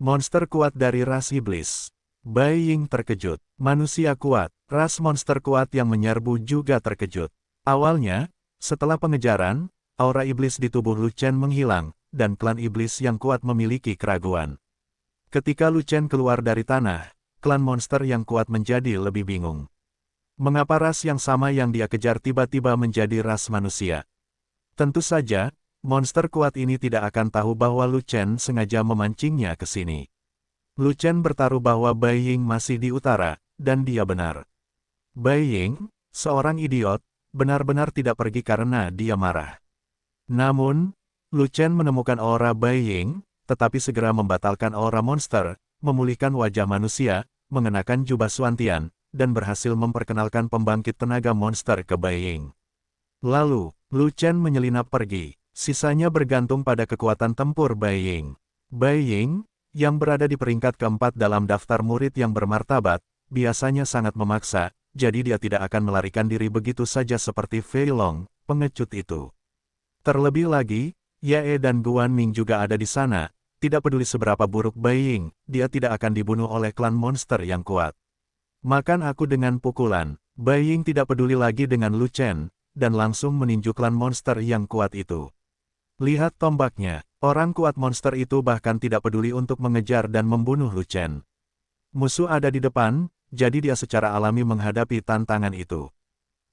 monster kuat dari ras iblis. Bai Ying terkejut. Manusia kuat, ras monster kuat yang menyerbu juga terkejut. Awalnya, setelah pengejaran, aura iblis di tubuh Lu Chen menghilang, dan klan iblis yang kuat memiliki keraguan. Ketika Lu Chen keluar dari tanah, klan monster yang kuat menjadi lebih bingung. Mengapa ras yang sama yang dia kejar tiba-tiba menjadi ras manusia? Tentu saja, monster kuat ini tidak akan tahu bahwa Lu Chen sengaja memancingnya ke sini. Lu Chen bertaruh bahwa Bai Ying masih di utara, dan dia benar. Bai Ying, seorang idiot, benar-benar tidak pergi karena dia marah. Namun, Lu Chen menemukan aura Bai Ying, tetapi segera membatalkan aura monster, memulihkan wajah manusia, mengenakan jubah Suantian, dan berhasil memperkenalkan pembangkit tenaga monster ke Bai Ying. Lalu, Lu Chen menyelinap pergi. Sisanya bergantung pada kekuatan tempur Bai Ying. Bai Ying, yang berada di peringkat keempat dalam daftar murid yang bermartabat, biasanya sangat memaksa, jadi dia tidak akan melarikan diri begitu saja seperti Fei Long, pengecut itu. Terlebih lagi, Ye dan Guan Ming juga ada di sana, tidak peduli seberapa buruk Bai Ying, dia tidak akan dibunuh oleh klan monster yang kuat. Makan aku dengan pukulan. Bai Ying tidak peduli lagi dengan Lu Chen, dan langsung meninju klan monster yang kuat itu. Lihat tombaknya, orang kuat monster itu bahkan tidak peduli untuk mengejar dan membunuh Lu Chen. Musuh ada di depan, jadi dia secara alami menghadapi tantangan itu.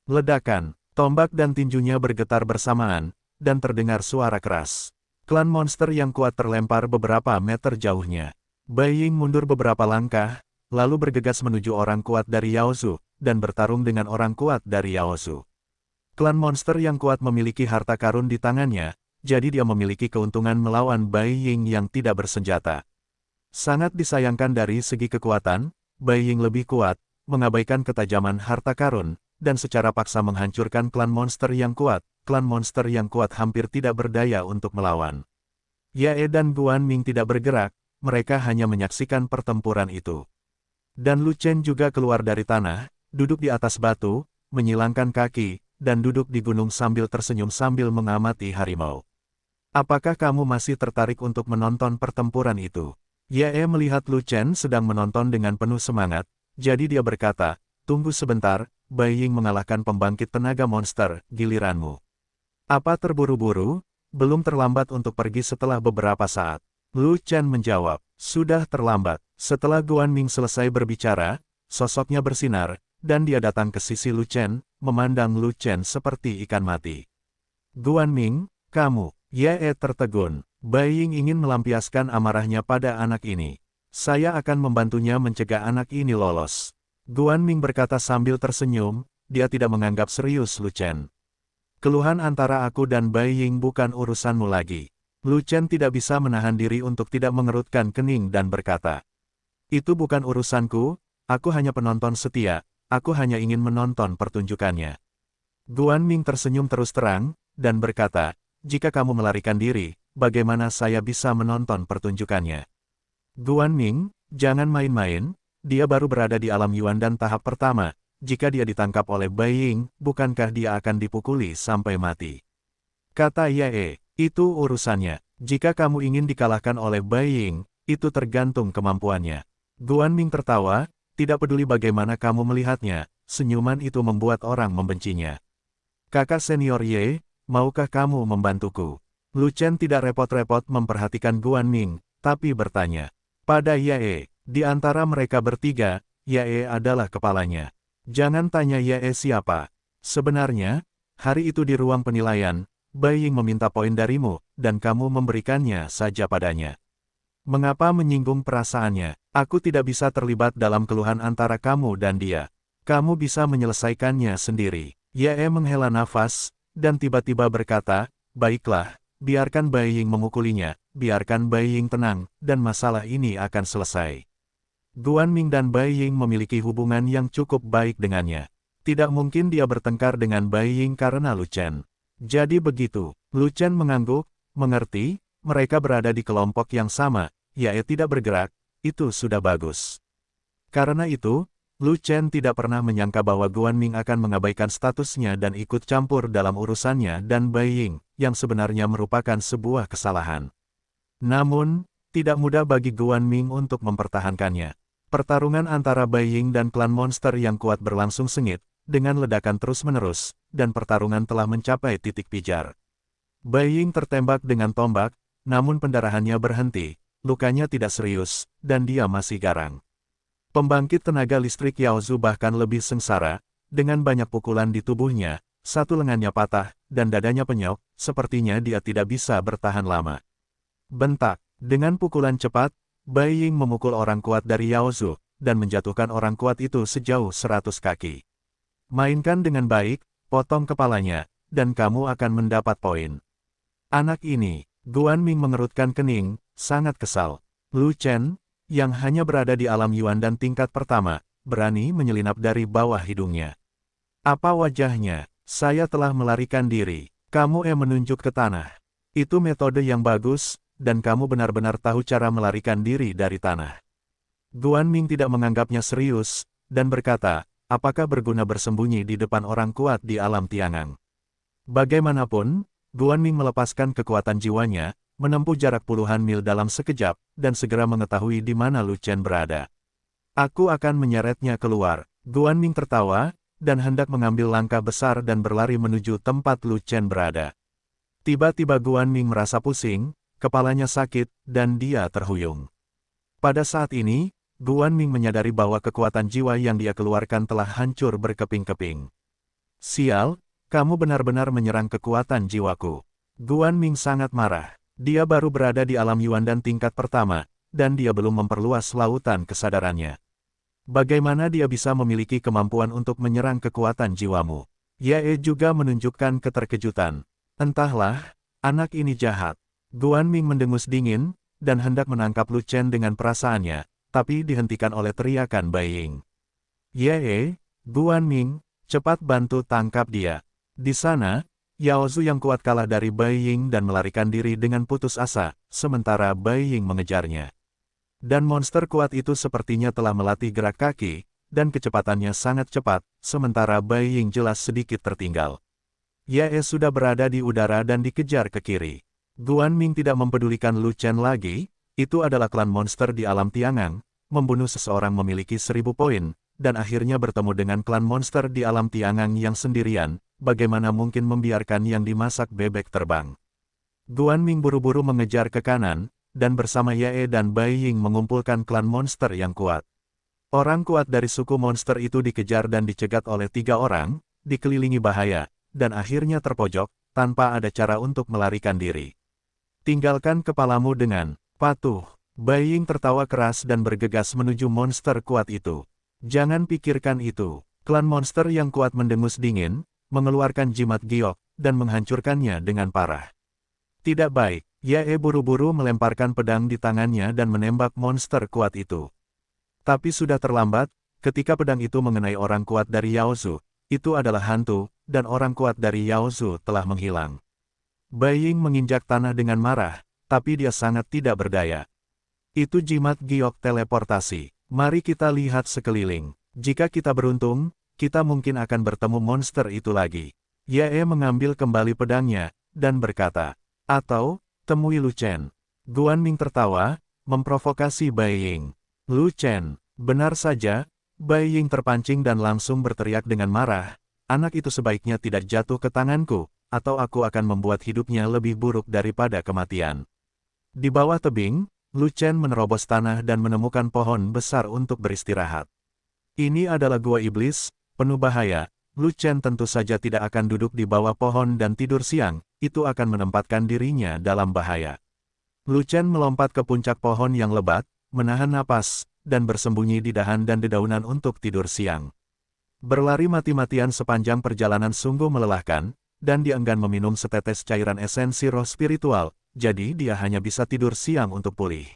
Ledakan, tombak dan tinjunya bergetar bersamaan, dan terdengar suara keras. Klan monster yang kuat terlempar beberapa meter jauhnya. Bai Ying mundur beberapa langkah, lalu bergegas menuju orang kuat dari Yaozu, dan bertarung dengan orang kuat dari Yaozu. Klan monster yang kuat memiliki harta karun di tangannya, jadi dia memiliki keuntungan melawan Bai Ying yang tidak bersenjata. Sangat disayangkan dari segi kekuatan, Bai Ying lebih kuat, mengabaikan ketajaman harta karun, dan secara paksa menghancurkan klan monster yang kuat. Klan monster yang kuat hampir tidak berdaya untuk melawan. Ye dan Guan Ming tidak bergerak, mereka hanya menyaksikan pertempuran itu. Dan Lu Chen juga keluar dari tanah, duduk di atas batu, menyilangkan kaki, dan duduk di gunung sambil tersenyum sambil mengamati harimau. Apakah kamu masih tertarik untuk menonton pertempuran itu? Ye melihat Lu Chen sedang menonton dengan penuh semangat, jadi dia berkata, tunggu sebentar, Bai Ying mengalahkan pembangkit tenaga monster, giliranmu. Apa terburu-buru? Belum terlambat untuk pergi setelah beberapa saat. Lu Chen menjawab, sudah terlambat. Setelah Guan Ming selesai berbicara, sosoknya bersinar, dan dia datang ke sisi Lu Chen, memandang Lu Chen seperti ikan mati. Guan Ming, kamu. Ye tertegun. Bai Ying ingin melampiaskan amarahnya pada anak ini. Saya akan membantunya mencegah anak ini lolos. Guan Ming berkata sambil tersenyum, dia tidak menganggap serius Lu Chen. Keluhan antara aku dan Bai Ying bukan urusanmu lagi. Lu Chen tidak bisa menahan diri untuk tidak mengerutkan kening dan berkata, itu bukan urusanku, aku hanya penonton setia, aku hanya ingin menonton pertunjukannya. Guan Ming tersenyum terus terang, dan berkata, jika kamu melarikan diri, bagaimana saya bisa menonton pertunjukannya? Guan Ming, jangan main-main, dia baru berada di alam Yuan dan tahap pertama, jika dia ditangkap oleh Bai Ying, bukankah dia akan dipukuli sampai mati? Kata Ye, itu urusannya, jika kamu ingin dikalahkan oleh Bai Ying, itu tergantung kemampuannya. Guan Ming tertawa, tidak peduli bagaimana kamu melihatnya, senyuman itu membuat orang membencinya. Kakak senior Ye, maukah kamu membantuku? Lu Chen tidak repot-repot memperhatikan Guan Ming, tapi bertanya. Pada Ye, di antara mereka bertiga, Ye adalah kepalanya. Jangan tanya Ye siapa. Sebenarnya, hari itu di ruang penilaian, Bai Ying meminta poin darimu, dan kamu memberikannya saja padanya. Mengapa menyinggung perasaannya? Aku tidak bisa terlibat dalam keluhan antara kamu dan dia. Kamu bisa menyelesaikannya sendiri. Ye menghela nafas, dan tiba-tiba berkata, baiklah, biarkan Bai Ying memukulinya, biarkan Bai Ying tenang, dan masalah ini akan selesai. Guan Ming dan Bai Ying memiliki hubungan yang cukup baik dengannya. Tidak mungkin dia bertengkar dengan Bai Ying karena Lu Chen. Jadi begitu, Lu Chen mengangguk, mengerti, mereka berada di kelompok yang sama, Ye tidak bergerak, itu sudah bagus. Karena itu, Lu Chen tidak pernah menyangka bahwa Guan Ming akan mengabaikan statusnya dan ikut campur dalam urusannya dan Bai Ying, yang sebenarnya merupakan sebuah kesalahan. Namun, Tidak mudah bagi Guan Ming untuk mempertahankannya. Pertarungan antara Bai Ying dan klan monster yang kuat berlangsung sengit, dengan ledakan terus-menerus, dan pertarungan telah mencapai titik pijar. Bai Ying tertembak dengan tombak, namun pendarahannya berhenti, lukanya tidak serius, dan dia masih garang. Pembangkit tenaga listrik Yao Zu bahkan lebih sengsara, dengan banyak pukulan di tubuhnya, satu lengannya patah, dan dadanya penyok, sepertinya dia tidak bisa bertahan lama. Bentak, dengan pukulan cepat, Bai Ying memukul orang kuat dari Yao Zu, dan menjatuhkan orang kuat itu sejauh 100 kaki. Mainkan dengan baik, potong kepalanya, dan kamu akan mendapat poin. Anak ini, Guan Ming mengerutkan kening, sangat kesal. Lu Chen, yang hanya berada di alam Yuan dan tingkat pertama, berani menyelinap dari bawah hidungnya. Apa wajahnya? Saya telah melarikan diri. Kamu menunjuk ke tanah. Itu metode yang bagus, dan kamu benar-benar tahu cara melarikan diri dari tanah. Guan Ming tidak menganggapnya serius, dan berkata, apakah berguna bersembunyi di depan orang kuat di alam Tiangang? Bagaimanapun, Guan Ming melepaskan kekuatan jiwanya, menempuh jarak puluhan mil dalam sekejap, dan segera mengetahui di mana Lu Chen berada. Aku akan menyeretnya keluar. Guan Ming tertawa, dan hendak mengambil langkah besar dan berlari menuju tempat Lu Chen berada. Tiba-tiba Guan Ming merasa pusing, kepalanya sakit, dan dia terhuyung. Pada saat ini, Guan Ming menyadari bahwa kekuatan jiwa yang dia keluarkan telah hancur berkeping-keping. Sial! Kamu benar-benar menyerang kekuatan jiwaku. Guan Ming sangat marah. Dia baru berada di alam Yuan dan tingkat pertama, dan dia belum memperluas lautan kesadarannya. Bagaimana dia bisa memiliki kemampuan untuk menyerang kekuatan jiwamu? Ye juga menunjukkan keterkejutan. Entahlah, anak ini jahat. Guan Ming mendengus dingin, dan hendak menangkap Lu Chen dengan perasaannya, tapi dihentikan oleh teriakan Bai Ying. Ye, Guan Ming, cepat bantu tangkap dia. Di sana, Yao Zu yang kuat kalah dari Bai Ying dan melarikan diri dengan putus asa, sementara Bai Ying mengejarnya. Dan monster kuat itu sepertinya telah melatih gerak kaki, dan kecepatannya sangat cepat, sementara Bai Ying jelas sedikit tertinggal. Ye sudah berada di udara dan dikejar ke kiri. Guan Ming tidak mempedulikan Lu Chen lagi, itu adalah klan monster di alam Tiangang, membunuh seseorang memiliki 1000 poin, dan akhirnya bertemu dengan klan monster di alam Tiangang yang sendirian. Bagaimana mungkin membiarkan yang dimasak bebek terbang? Guan Ming buru-buru mengejar ke kanan, dan bersama Ye dan Bai Ying mengumpulkan klan monster yang kuat. Orang kuat dari suku monster itu dikejar dan dicegat oleh 3 orang, dikelilingi bahaya, dan akhirnya terpojok, tanpa ada cara untuk melarikan diri. Tinggalkan kepalamu dengan patuh. Bai Ying tertawa keras dan bergegas menuju monster kuat itu. Jangan pikirkan itu. Klan monster yang kuat mendengus dingin, mengeluarkan jimat giok, dan menghancurkannya dengan parah. Tidak baik, Ye buru-buru melemparkan pedang di tangannya dan menembak monster kuat itu. Tapi sudah terlambat, ketika pedang itu mengenai orang kuat dari Yao Zu, itu adalah hantu, dan orang kuat dari Yao Zu telah menghilang. Bai Ying menginjak tanah dengan marah, tapi dia sangat tidak berdaya. Itu jimat giok teleportasi. Mari kita lihat sekeliling. Jika kita beruntung, kita mungkin akan bertemu monster itu lagi. Ye mengambil kembali pedangnya, dan berkata, atau, temui Lu Chen. Guan Ming tertawa, memprovokasi Bai Ying. Lu Chen, benar saja, Bai Ying terpancing dan langsung berteriak dengan marah, anak itu sebaiknya tidak jatuh ke tanganku, atau aku akan membuat hidupnya lebih buruk daripada kematian. Di bawah tebing, Lu Chen menerobos tanah dan menemukan pohon besar untuk beristirahat. Ini adalah gua iblis, penuh bahaya. Lu Chen tentu saja tidak akan duduk di bawah pohon dan tidur siang, itu akan menempatkan dirinya dalam bahaya. Lu Chen melompat ke puncak pohon yang lebat, menahan napas, dan bersembunyi di dahan dan dedaunan untuk tidur siang. Berlari mati-matian sepanjang perjalanan sungguh melelahkan, dan dia enggan meminum setetes cairan esensi roh spiritual, jadi dia hanya bisa tidur siang untuk pulih.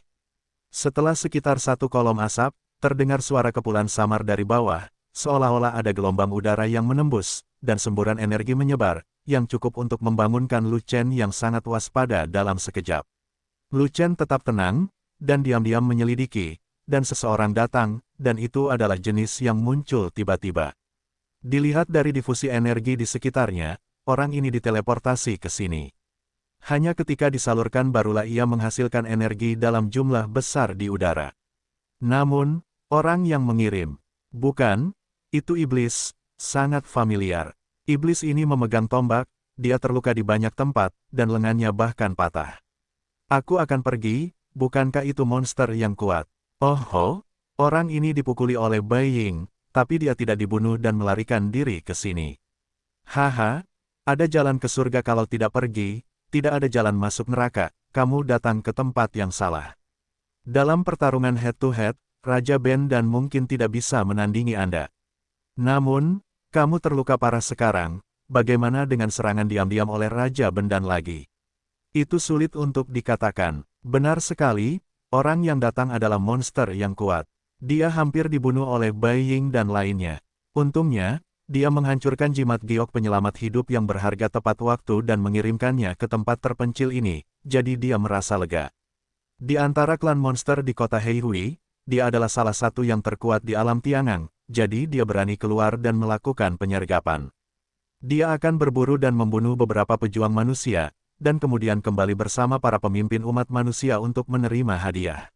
Setelah sekitar 1 kolom asap, terdengar suara kepulan samar dari bawah, seolah-olah ada gelombang udara yang menembus, dan semburan energi menyebar, yang cukup untuk membangunkan Lu Chen yang sangat waspada dalam sekejap. Lu Chen tetap tenang, dan diam-diam menyelidiki, dan seseorang datang, dan itu adalah jenis yang muncul tiba-tiba. Dilihat dari difusi energi di sekitarnya, orang ini diteleportasi ke sini. Hanya ketika disalurkan barulah ia menghasilkan energi dalam jumlah besar di udara. Namun, orang yang mengirim, bukan, itu iblis, sangat familiar. Iblis ini memegang tombak, dia terluka di banyak tempat, dan lengannya bahkan patah. Aku akan pergi, bukankah itu monster yang kuat? Oh, orang ini dipukuli oleh Bai Ying, tapi dia tidak dibunuh dan melarikan diri ke sini. Haha, ada jalan ke surga kalau tidak pergi, tidak ada jalan masuk neraka, kamu datang ke tempat yang salah. Dalam pertarungan head-to-head, Raja Ben dan mungkin tidak bisa menandingi Anda. Namun, kamu terluka parah sekarang, bagaimana dengan serangan diam-diam oleh Raja Ben dan lagi? Itu sulit untuk dikatakan. Benar sekali, orang yang datang adalah monster yang kuat. Dia hampir dibunuh oleh Bai Ying dan lainnya. Untungnya, dia menghancurkan jimat giok penyelamat hidup yang berharga tepat waktu dan mengirimkannya ke tempat terpencil ini, jadi dia merasa lega. Di antara klan monster di kota Heihui, dia adalah salah satu yang terkuat di alam Tiangang, jadi dia berani keluar dan melakukan penyergapan. Dia akan berburu dan membunuh beberapa pejuang manusia, dan kemudian kembali bersama para pemimpin umat manusia untuk menerima hadiah.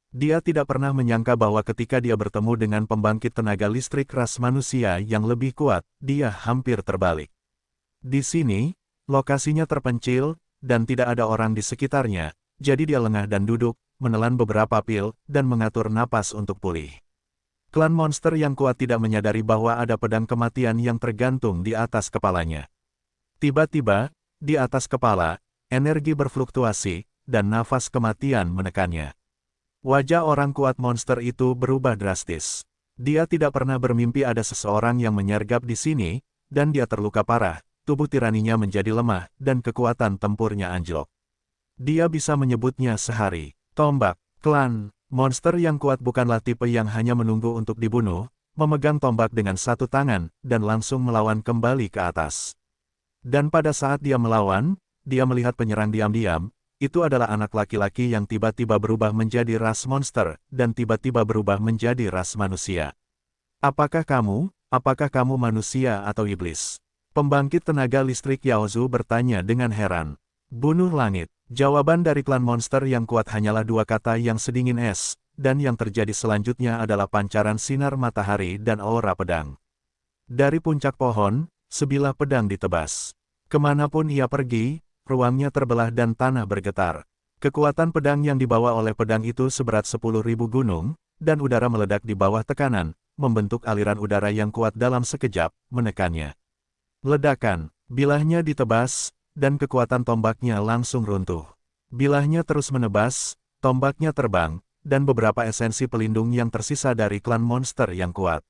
Dia tidak pernah menyangka bahwa ketika dia bertemu dengan pembangkit tenaga listrik ras manusia yang lebih kuat, dia hampir terbalik. Di sini, lokasinya terpencil, dan tidak ada orang di sekitarnya, jadi dia lengah dan duduk, menelan beberapa pil, dan mengatur napas untuk pulih. Klan monster yang kuat tidak menyadari bahwa ada pedang kematian yang tergantung di atas kepalanya. Tiba-tiba, di atas kepala, energi berfluktuasi, dan nafas kematian menekannya. Wajah orang kuat monster itu berubah drastis. Dia tidak pernah bermimpi ada seseorang yang menyergap di sini, dan dia terluka parah, tubuh tiraninya menjadi lemah, dan kekuatan tempurnya anjlok. Dia bisa menyebutnya sehari. Tombak, klan, monster yang kuat bukanlah tipe yang hanya menunggu untuk dibunuh, memegang tombak dengan satu tangan, dan langsung melawan kembali ke atas. Dan pada saat dia melawan, dia melihat penyerang diam-diam, itu adalah anak laki-laki yang tiba-tiba berubah menjadi ras monster, dan tiba-tiba berubah menjadi ras manusia. Apakah kamu manusia atau iblis? Pembangkit tenaga listrik Yaozu bertanya dengan heran. Bunuh langit. Jawaban dari klan monster yang kuat hanyalah dua kata yang sedingin es, dan yang terjadi selanjutnya adalah pancaran sinar matahari dan aura pedang. Dari puncak pohon, sebilah pedang ditebas. Kemanapun ia pergi, ruangnya terbelah dan tanah bergetar. Kekuatan pedang yang dibawa oleh pedang itu seberat 10.000 gunung, dan udara meledak di bawah tekanan, membentuk aliran udara yang kuat dalam sekejap, menekannya. Ledakan, bilahnya ditebas, dan kekuatan tombaknya langsung runtuh. Bilahnya terus menebas, tombaknya terbang, dan beberapa esensi pelindung yang tersisa dari klan monster yang kuat.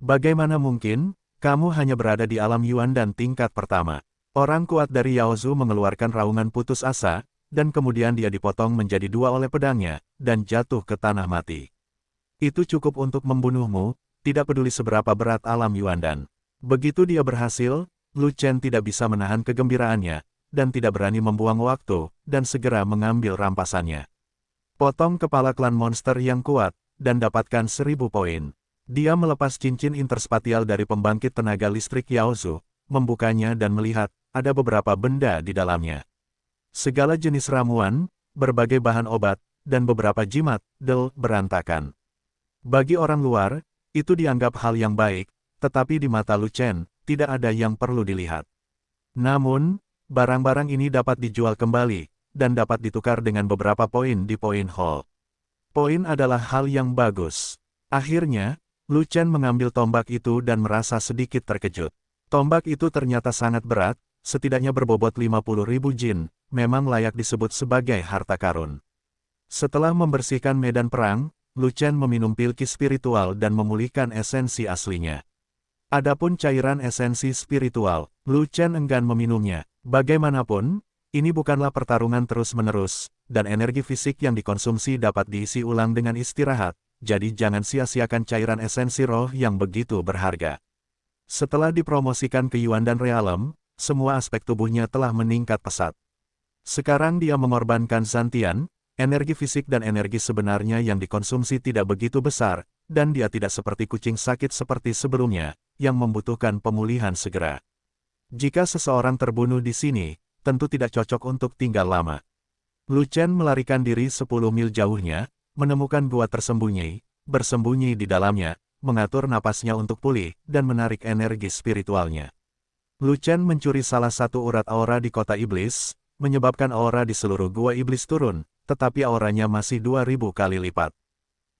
Bagaimana mungkin, kamu hanya berada di alam Yuan dan tingkat pertama? Orang kuat dari Yaozu mengeluarkan raungan putus asa, dan kemudian dia dipotong menjadi dua oleh pedangnya, dan jatuh ke tanah mati. Itu cukup untuk membunuhmu, tidak peduli seberapa berat alam Yuan dan. Begitu dia berhasil, Lu Chen tidak bisa menahan kegembiraannya, dan tidak berani membuang waktu, dan segera mengambil rampasannya. Potong kepala klan monster yang kuat, dan dapatkan 1000 poin. Dia melepas cincin interspatial dari pembangkit tenaga listrik Yaozu, membukanya dan melihat, ada beberapa benda di dalamnya. Segala jenis ramuan, berbagai bahan obat, dan beberapa jimat, berantakan. Bagi orang luar, itu dianggap hal yang baik, tetapi di mata Lu Chen, tidak ada yang perlu dilihat. Namun, barang-barang ini dapat dijual kembali, dan dapat ditukar dengan beberapa poin di poin hall. Poin adalah hal yang bagus. Akhirnya, Lu Chen mengambil tombak itu dan merasa sedikit terkejut. Tombak itu ternyata sangat berat, setidaknya berbobot 50.000 jin, memang layak disebut sebagai harta karun. Setelah membersihkan medan perang, Lu Chen meminum pilki spiritual dan memulihkan esensi aslinya. Adapun cairan esensi spiritual, Lu Chen enggan meminumnya. Bagaimanapun, ini bukanlah pertarungan terus-menerus, dan energi fisik yang dikonsumsi dapat diisi ulang dengan istirahat, jadi jangan sia-siakan cairan esensi roh yang begitu berharga. Setelah dipromosikan ke Yuan dan Realem, semua aspek tubuhnya telah meningkat pesat. Sekarang dia mengorbankan Zantian, energi fisik dan energi sebenarnya yang dikonsumsi tidak begitu besar, dan dia tidak seperti kucing sakit seperti sebelumnya, yang membutuhkan pemulihan segera. Jika seseorang terbunuh di sini, tentu tidak cocok untuk tinggal lama. Lu Chen melarikan diri 10 mil jauhnya, menemukan gua tersembunyi, bersembunyi di dalamnya, mengatur napasnya untuk pulih, dan menarik energi spiritualnya. Lu Chen mencuri salah satu urat aura di kota iblis, menyebabkan aura di seluruh gua iblis turun, tetapi auranya masih 2000 kali lipat.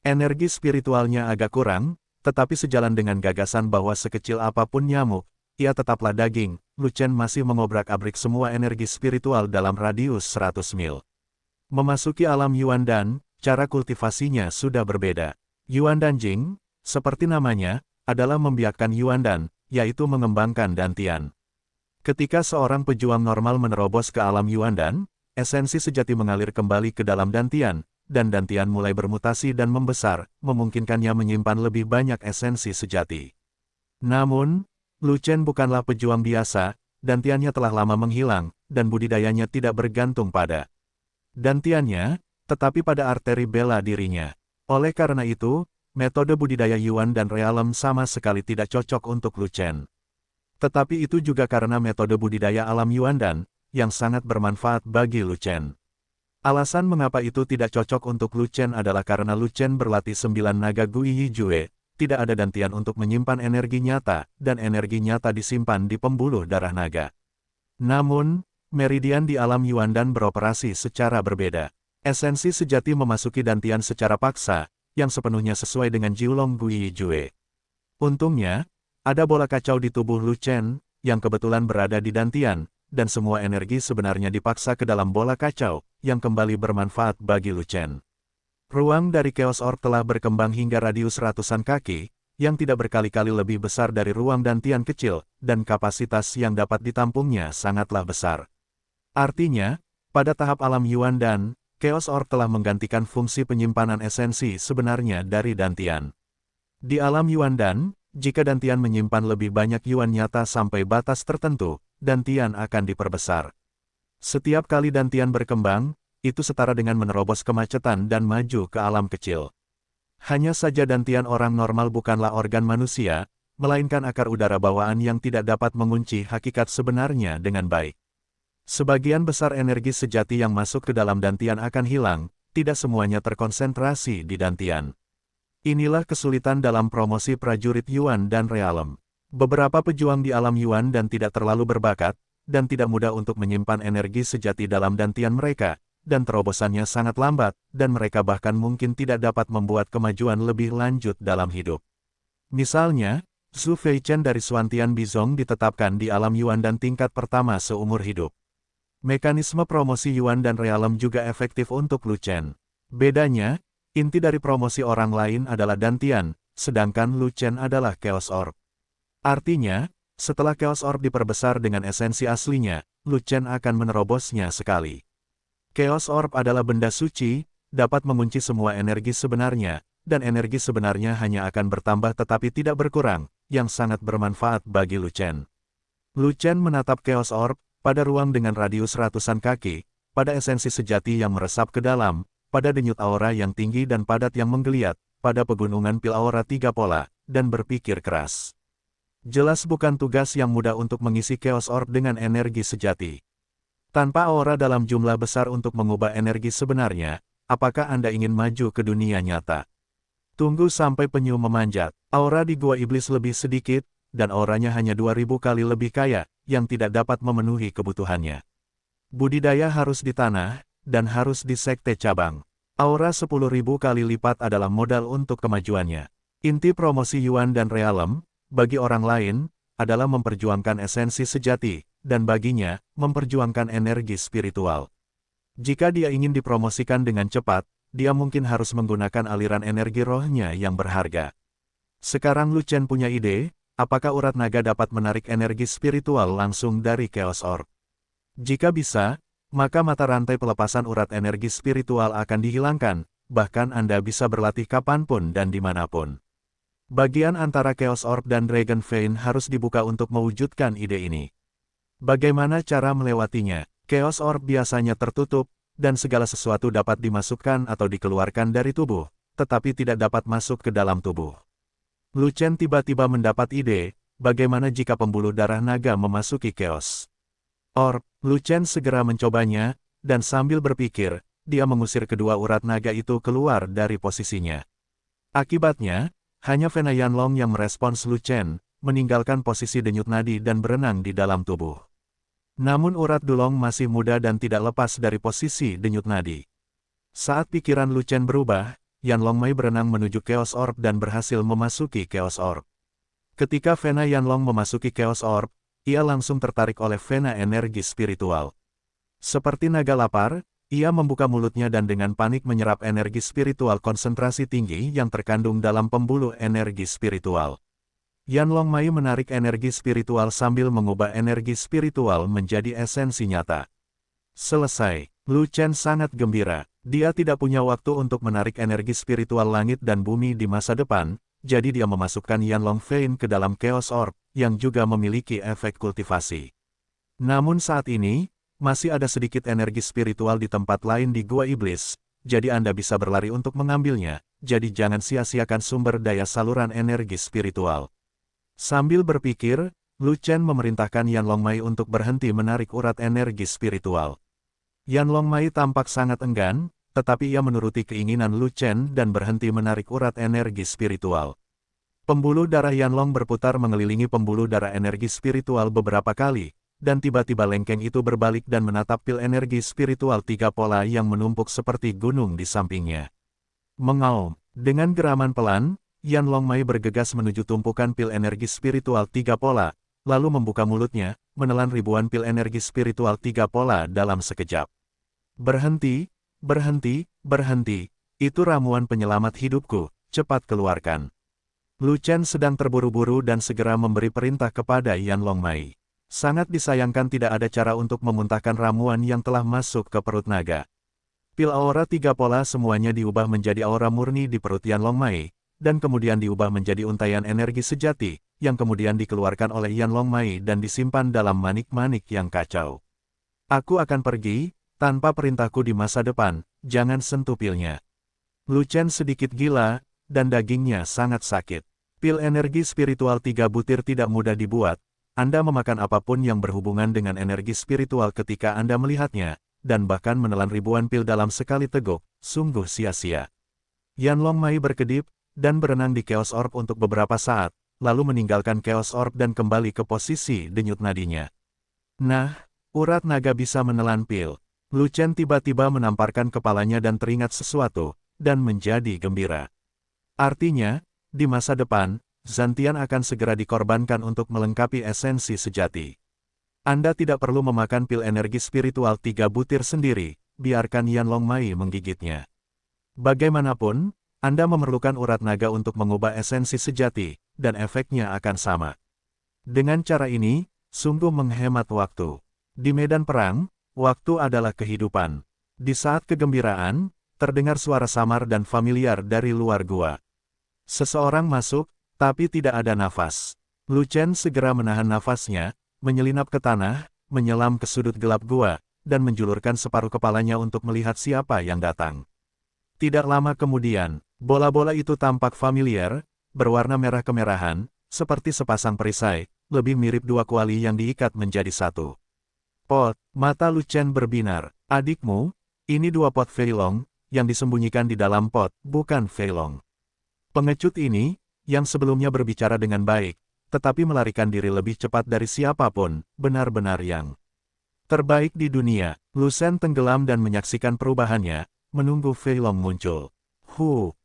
Energi spiritualnya agak kurang, tetapi sejalan dengan gagasan bahwa sekecil apapun nyamuk, ia tetaplah daging, Lu Chen masih mengobrak-abrik semua energi spiritual dalam radius 100 mil. Memasuki alam Yuandan, cara kultivasinya sudah berbeda. Yuandan Jing, seperti namanya, adalah membiakkan Yuandan, yaitu mengembangkan dantian. Ketika seorang pejuang normal menerobos ke alam Yuandan, esensi sejati mengalir kembali ke dalam dantian, dan dantian mulai bermutasi dan membesar, memungkinkannya menyimpan lebih banyak esensi sejati. Namun, Lu Chen bukanlah pejuang biasa, dantiannya telah lama menghilang, dan budidayanya tidak bergantung pada dantiannya, tetapi pada arteri bela dirinya. Oleh karena itu, metode budidaya Yuan dan Realem sama sekali tidak cocok untuk Lu Chen. Tetapi itu juga karena metode budidaya alam Yuandan, yang sangat bermanfaat bagi Lu Chen. Alasan mengapa itu tidak cocok untuk Lu Chen adalah karena Lu Chen berlatih 9 naga Gui Yijue, tidak ada dantian untuk menyimpan energi nyata, dan energi nyata disimpan di pembuluh darah naga. Namun, meridian di alam Yuandan beroperasi secara berbeda. Esensi sejati memasuki dantian secara paksa, yang sepenuhnya sesuai dengan Jiulong Gui Yijue. Untungnya, ada bola kacau di tubuh Lu Chen, yang kebetulan berada di dantian, dan semua energi sebenarnya dipaksa ke dalam bola kacau, yang kembali bermanfaat bagi Lu Chen. Ruang dari Chaos Orb telah berkembang hingga radius ratusan kaki, yang tidak berkali-kali lebih besar dari ruang dantian kecil, dan kapasitas yang dapat ditampungnya sangatlah besar. Artinya, pada tahap alam Yuandan, Chaos Orb telah menggantikan fungsi penyimpanan esensi sebenarnya dari dantian. Di alam Yuandan, jika dantian menyimpan lebih banyak yuan nyata sampai batas tertentu, dantian akan diperbesar. Setiap kali dantian berkembang, itu setara dengan menerobos kemacetan dan maju ke alam kecil. Hanya saja dantian orang normal bukanlah organ manusia, melainkan akar udara bawaan yang tidak dapat mengunci hakikat sebenarnya dengan baik. Sebagian besar energi sejati yang masuk ke dalam dantian akan hilang, tidak semuanya terkonsentrasi di dantian. Inilah kesulitan dalam promosi prajurit Yuan dan Realem. Beberapa pejuang di alam Yuan dan tidak terlalu berbakat, dan tidak mudah untuk menyimpan energi sejati dalam dantian mereka, dan terobosannya sangat lambat, dan mereka bahkan mungkin tidak dapat membuat kemajuan lebih lanjut dalam hidup. Misalnya, Zhu Feichen dari Xuantian Bizong ditetapkan di alam Yuan dan tingkat pertama seumur hidup. Mekanisme promosi Yuan dan Realem juga efektif untuk Lu Chen. Bedanya, inti dari promosi orang lain adalah dantian, sedangkan Lu Chen adalah Chaos Orb. Artinya, setelah Chaos Orb diperbesar dengan esensi aslinya, Lu Chen akan menerobosnya sekali. Chaos Orb adalah benda suci, dapat mengunci semua energi sebenarnya, dan energi sebenarnya hanya akan bertambah tetapi tidak berkurang, yang sangat bermanfaat bagi Lu Chen. Lu Chen menatap Chaos Orb, pada ruang dengan radius ratusan kaki, pada esensi sejati yang meresap ke dalam, pada denyut aura yang tinggi dan padat yang menggeliat, pada pegunungan pil aura 3 pola, dan berpikir keras. Jelas bukan tugas yang mudah untuk mengisi Chaos Orb dengan energi sejati. Tanpa aura dalam jumlah besar untuk mengubah energi sebenarnya, apakah Anda ingin maju ke dunia nyata? Tunggu sampai penyu memanjat, aura di gua iblis lebih sedikit, dan auranya hanya 2000 kali lebih kaya, yang tidak dapat memenuhi kebutuhannya. Budidaya harus di tanah, dan harus di sekte cabang. Aura 10.000 kali lipat adalah modal untuk kemajuannya. Inti promosi Yuan dan Realem, bagi orang lain, adalah memperjuangkan esensi sejati, dan baginya, memperjuangkan energi spiritual. Jika dia ingin dipromosikan dengan cepat, dia mungkin harus menggunakan aliran energi rohnya yang berharga. Sekarang Lu Chen punya ide, apakah urat naga dapat menarik energi spiritual langsung dari Chaos Orb? Jika bisa, maka mata rantai pelepasan urat energi spiritual akan dihilangkan, bahkan Anda bisa berlatih kapanpun dan dimanapun. Bagian antara Chaos Orb dan Dragon Vein harus dibuka untuk mewujudkan ide ini. Bagaimana cara melewatinya? Chaos Orb biasanya tertutup, dan segala sesuatu dapat dimasukkan atau dikeluarkan dari tubuh, tetapi tidak dapat masuk ke dalam tubuh. Lu Chen tiba-tiba mendapat ide, bagaimana jika pembuluh darah naga memasuki Chaos Orb? Lu Chen segera mencobanya, dan sambil berpikir, dia mengusir kedua urat naga itu keluar dari posisinya. Akibatnya, hanya Fena Yanlong yang merespons Lu Chen, meninggalkan posisi denyut nadi dan berenang di dalam tubuh. Namun urat Dulong masih muda dan tidak lepas dari posisi denyut nadi. Saat pikiran Lu Chen berubah, Yanlong Mei berenang menuju Chaos Orb dan berhasil memasuki Chaos Orb. Ketika Fena Yanlong memasuki Chaos Orb, ia langsung tertarik oleh Vena energi spiritual. Seperti naga lapar, ia membuka mulutnya dan dengan panik menyerap energi spiritual konsentrasi tinggi yang terkandung dalam pembuluh energi spiritual. Yanlong Mei menarik energi spiritual sambil mengubah energi spiritual menjadi esensi nyata. Selesai, Lu Chen sangat gembira. Dia tidak punya waktu untuk menarik energi spiritual langit dan bumi di masa depan, jadi dia memasukkan Yanlong Vein ke dalam Chaos Orb, yang juga memiliki efek kultivasi. Namun saat ini, masih ada sedikit energi spiritual di tempat lain di Gua Iblis, jadi Anda bisa berlari untuk mengambilnya, jadi jangan sia-siakan sumber daya saluran energi spiritual. Sambil berpikir, Lu Chen memerintahkan Yanlong Mei untuk berhenti menarik urat energi spiritual. Yanlong Mei tampak sangat enggan, tetapi ia menuruti keinginan Lu Chen dan berhenti menarik urat energi spiritual. Pembuluh darah Yanlong berputar mengelilingi pembuluh darah energi spiritual beberapa kali, dan tiba-tiba lengkeng itu berbalik dan menatap pil energi spiritual tiga pola yang menumpuk seperti gunung di sampingnya. Mengaum, dengan geraman pelan, Yanlong Mei bergegas menuju tumpukan pil energi spiritual tiga pola, lalu membuka mulutnya, menelan ribuan pil energi spiritual tiga pola dalam sekejap. Berhenti, berhenti, berhenti, itu ramuan penyelamat hidupku, cepat keluarkan. Lu Chen sedang terburu-buru dan segera memberi perintah kepada Yanlong Mei. Sangat disayangkan tidak ada cara untuk memuntahkan ramuan yang telah masuk ke perut naga. Pil aura tiga pola semuanya diubah menjadi aura murni di perut Yanlong Mei, dan kemudian diubah menjadi untaian energi sejati, yang kemudian dikeluarkan oleh Yanlong Mei dan disimpan dalam manik-manik yang kacau. Aku akan pergi, tanpa perintahku di masa depan, jangan sentuh pilnya. Lu Chen sedikit gila, dan dagingnya sangat sakit. Pil energi spiritual 3 butir tidak mudah dibuat, Anda memakan apapun yang berhubungan dengan energi spiritual ketika Anda melihatnya, dan bahkan menelan ribuan pil dalam sekali teguk, sungguh sia-sia. Yanlong Mei berkedip, dan berenang di Chaos Orb untuk beberapa saat, lalu meninggalkan Chaos Orb dan kembali ke posisi denyut nadinya. Nah, urat naga bisa menelan pil. Lu Chen tiba-tiba menamparkan kepalanya dan teringat sesuatu, dan menjadi gembira. Artinya, di masa depan, Zantian akan segera dikorbankan untuk melengkapi esensi sejati. Anda tidak perlu memakan pil energi spiritual 3 butir sendiri, biarkan Yanlong Mei menggigitnya. Bagaimanapun, Anda memerlukan urat naga untuk mengubah esensi sejati, dan efeknya akan sama. Dengan cara ini, sungguh menghemat waktu. Di medan perang, waktu adalah kehidupan. Di saat kegembiraan, terdengar suara samar dan familiar dari luar gua. Seseorang masuk, tapi tidak ada nafas. Lu Chen segera menahan nafasnya, menyelinap ke tanah, menyelam ke sudut gelap gua, dan menjulurkan separuh kepalanya untuk melihat siapa yang datang. Tidak lama kemudian, bola-bola itu tampak familiar, berwarna merah kemerahan, seperti sepasang perisai, lebih mirip 2 kuali yang diikat menjadi satu. Pot, mata Lu Chen berbinar. Adikmu, ini 2 pot Feilong, yang disembunyikan di dalam pot, bukan Feilong. Pengecut ini, yang sebelumnya berbicara dengan baik, tetapi melarikan diri lebih cepat dari siapapun, benar-benar yang terbaik di dunia. Lu Chen tenggelam dan menyaksikan perubahannya, menunggu Feilong muncul.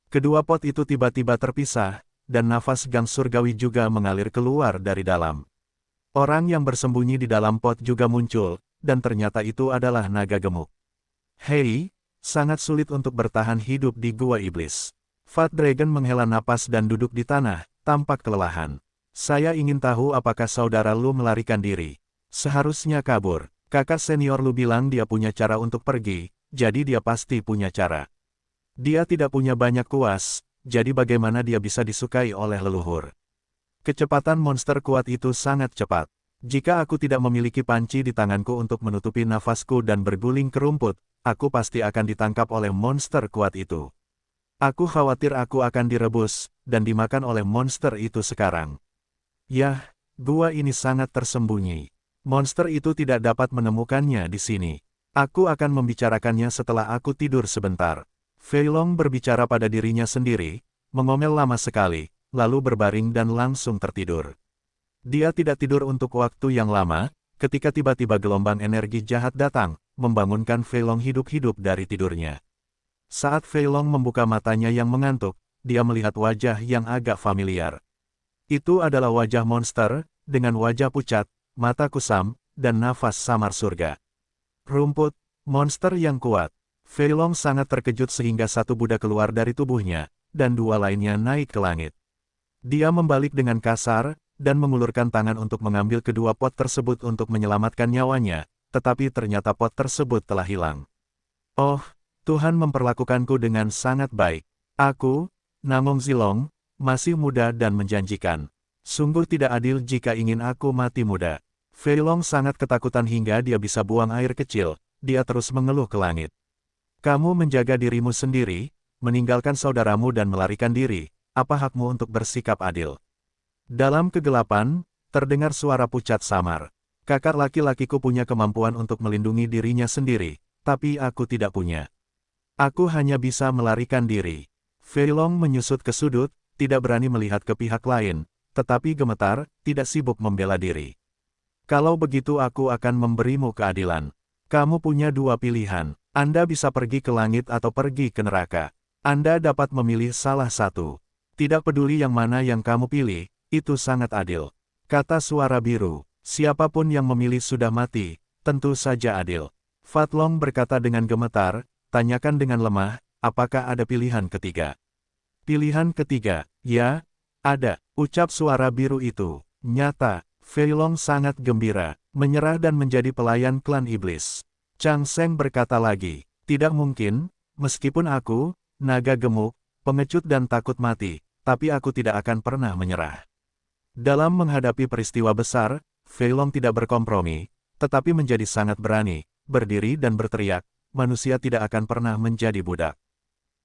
Kedua pot itu tiba-tiba terpisah, dan nafas gang surgawi juga mengalir keluar dari dalam. Orang yang bersembunyi di dalam pot juga muncul, dan ternyata itu adalah naga gemuk. Hei, sangat sulit untuk bertahan hidup di Gua Iblis. Fat Dragon menghela napas dan duduk di tanah, tampak kelelahan. Saya ingin tahu apakah saudara Lu melarikan diri. Seharusnya kabur. Kakak senior Lu bilang dia punya cara untuk pergi, jadi dia pasti punya cara. Dia tidak punya banyak kuas, jadi bagaimana dia bisa disukai oleh leluhur? Kecepatan monster kuat itu sangat cepat. Jika aku tidak memiliki panci di tanganku untuk menutupi nafasku dan berguling ke rumput, aku pasti akan ditangkap oleh monster kuat itu. Aku khawatir aku akan direbus, dan dimakan oleh monster itu sekarang. Yah, gua ini sangat tersembunyi. Monster itu tidak dapat menemukannya di sini. Aku akan membicarakannya setelah aku tidur sebentar. Fei Long berbicara pada dirinya sendiri, mengomel lama sekali, lalu berbaring dan langsung tertidur. Dia tidak tidur untuk waktu yang lama, ketika tiba-tiba gelombang energi jahat datang, membangunkan Fei Long hidup-hidup dari tidurnya. Saat Fei Long membuka matanya yang mengantuk, dia melihat wajah yang agak familiar. Itu adalah wajah monster, dengan wajah pucat, mata kusam, dan nafas samar surga. Rumput, monster yang kuat. Fei Long sangat terkejut sehingga satu budak keluar dari tubuhnya, dan dua lainnya naik ke langit. Dia membalik dengan kasar, dan mengulurkan tangan untuk mengambil kedua pot tersebut untuk menyelamatkan nyawanya, tetapi ternyata pot tersebut telah hilang. Oh, Tuhan memperlakukanku dengan sangat baik. Aku, Namong Zilong, masih muda dan menjanjikan. Sungguh tidak adil jika ingin aku mati muda. Fei Long sangat ketakutan hingga dia bisa buang air kecil, dia terus mengeluh ke langit. Kamu menjaga dirimu sendiri, meninggalkan saudaramu dan melarikan diri, apa hakmu untuk bersikap adil? Dalam kegelapan, terdengar suara pucat samar. Kakak laki-lakiku punya kemampuan untuk melindungi dirinya sendiri, tapi aku tidak punya. Aku hanya bisa melarikan diri. Fei Long menyusut ke sudut, tidak berani melihat ke pihak lain, tetapi gemetar, tidak sibuk membela diri. Kalau begitu aku akan memberimu keadilan. Kamu punya dua pilihan, Anda bisa pergi ke langit atau pergi ke neraka. Anda dapat memilih salah satu. Tidak peduli yang mana yang kamu pilih, itu sangat adil. Kata suara biru, siapapun yang memilih sudah mati, tentu saja adil. Fat Long berkata dengan gemetar, tanyakan dengan lemah, apakah ada pilihan ketiga? Pilihan ketiga, ya, ada, ucap suara biru itu. Nyata, Fei Long sangat gembira, menyerah dan menjadi pelayan klan iblis. Chang Seng berkata lagi, tidak mungkin, meskipun aku, naga gemuk, pengecut dan takut mati, tapi aku tidak akan pernah menyerah. Dalam menghadapi peristiwa besar, Fei Long tidak berkompromi, tetapi menjadi sangat berani, berdiri dan berteriak, manusia tidak akan pernah menjadi budak.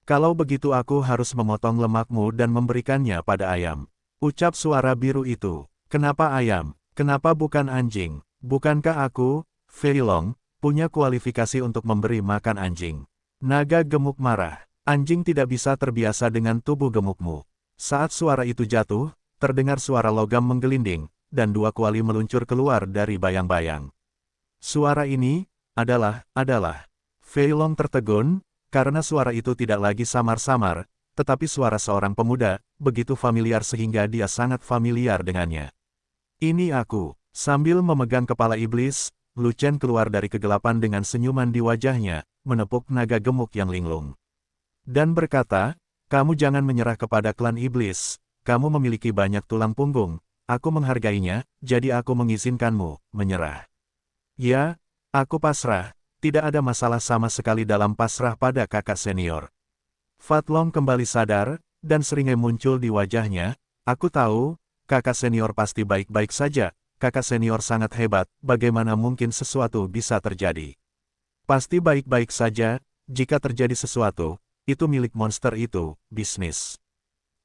Kalau begitu aku harus memotong lemakmu dan memberikannya pada ayam. Ucap suara biru itu, kenapa ayam, kenapa bukan anjing? Bukankah aku, Fei Long, punya kualifikasi untuk memberi makan anjing? Naga gemuk marah, anjing tidak bisa terbiasa dengan tubuh gemukmu. Saat suara itu jatuh, terdengar suara logam menggelinding, dan dua kuali meluncur keluar dari bayang-bayang. Suara ini, adalah. Fei Long tertegun, karena suara itu tidak lagi samar-samar, tetapi suara seorang pemuda, begitu familiar sehingga dia sangat familiar dengannya. Ini aku, sambil memegang kepala iblis, Lu Chen keluar dari kegelapan dengan senyuman di wajahnya, menepuk naga gemuk yang linglung. Dan berkata, kamu jangan menyerah kepada klan iblis. Kamu memiliki banyak tulang punggung, aku menghargainya, jadi aku mengizinkanmu menyerah. Ya, aku pasrah, tidak ada masalah sama sekali dalam pasrah pada kakak senior. Fat Long kembali sadar, dan seringai muncul di wajahnya, aku tahu, kakak senior pasti baik-baik saja, kakak senior sangat hebat, bagaimana mungkin sesuatu bisa terjadi? Pasti baik-baik saja, jika terjadi sesuatu, itu milik monster itu, bisnis.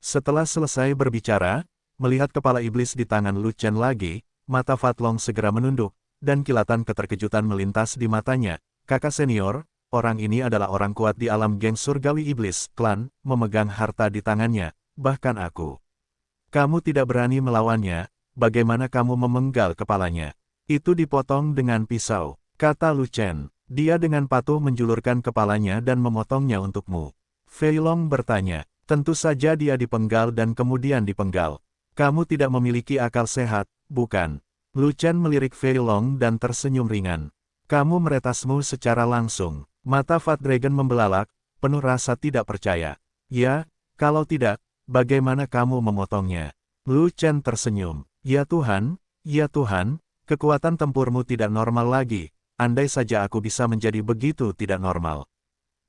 Setelah selesai berbicara, melihat kepala iblis di tangan Lu Chen lagi, mata Fat Long segera menunduk, dan kilatan keterkejutan melintas di matanya. Kakak senior, orang ini adalah orang kuat di alam geng surgawi iblis, klan, memegang harta di tangannya, bahkan aku. Kamu tidak berani melawannya, bagaimana kamu memenggal kepalanya? Itu dipotong dengan pisau, kata Lu Chen. Dia dengan patuh menjulurkan kepalanya dan memotongnya untukmu. Fei Long bertanya. Tentu saja dia dipenggal dan kemudian dipenggal. Kamu tidak memiliki akal sehat, bukan? Lu Chen melirik Fei Long dan tersenyum ringan. Kamu meretasmu secara langsung. Mata Fat Dragon membelalak, penuh rasa tidak percaya. Ya, kalau tidak, bagaimana kamu memotongnya? Lu Chen tersenyum. Ya Tuhan, kekuatan tempurmu tidak normal lagi. Andai saja aku bisa menjadi begitu tidak normal.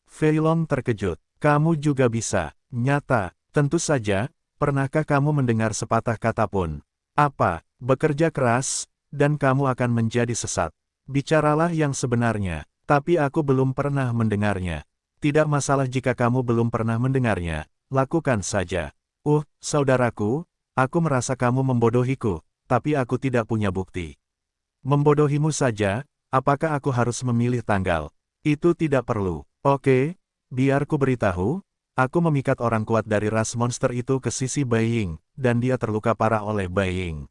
Fei Long terkejut. Kamu juga bisa. Nyata, tentu saja, pernahkah kamu mendengar sepatah kata pun? Apa, bekerja keras, dan kamu akan menjadi sesat. Bicaralah yang sebenarnya, tapi aku belum pernah mendengarnya. Tidak masalah jika kamu belum pernah mendengarnya, lakukan saja. Saudaraku, aku merasa kamu membodohiku, tapi aku tidak punya bukti. Membodohimu saja, apakah aku harus memilih tanggal? Itu tidak perlu. Oke, biar ku beritahu, aku memikat orang kuat dari ras monster itu ke sisi Bai Ying, dan dia terluka parah oleh Bai Ying.